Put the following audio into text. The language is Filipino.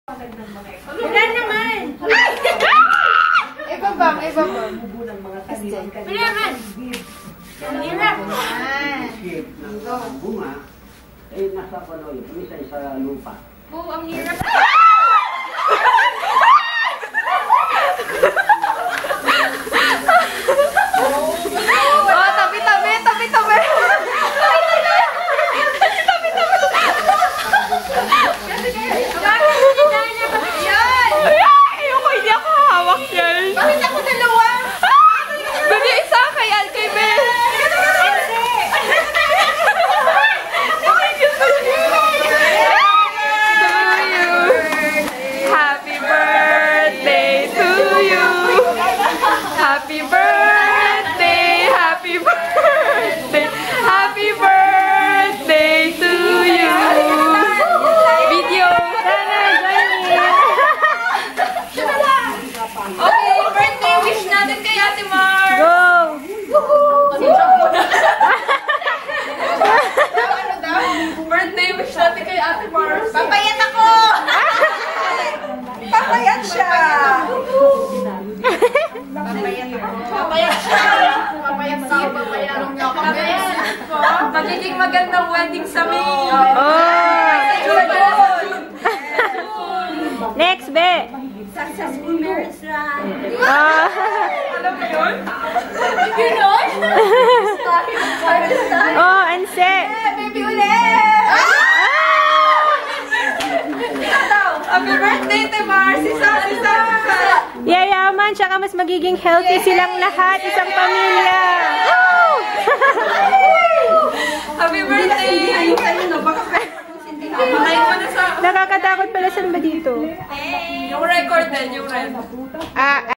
Wala naman! Iba bang? Kailangan! Ang hirap! Bunga, eh nasa panoy, minsan sa lupa. Oo, ang hirap! Oh, tabi-tabi! Ayoko, hindi ako hawak yan. Bakit ako dalawa? Bebe, isa kay Al, kay Ben. Happy birthday to you. Happy birthday, happy birthday, happy birthday to you. Video. Okay, birthday wish natin kay Ate Mar! Go! Birthday wish natin kay Ate Mar! Papayat ako! Papayat siya! Magiging magandang wedding sa May! Next, Be! Successful marriage lang! Alam mo yun? Gano'n? Oh, Anse! Baby ulit! Happy birthday, Temar! Sisa! Yayaman, tsaka mas magiging healthy silang lahat, isang pamilya! Happy birthday! Nakakatakot pala, saan ba dito? Yung record din, yung record.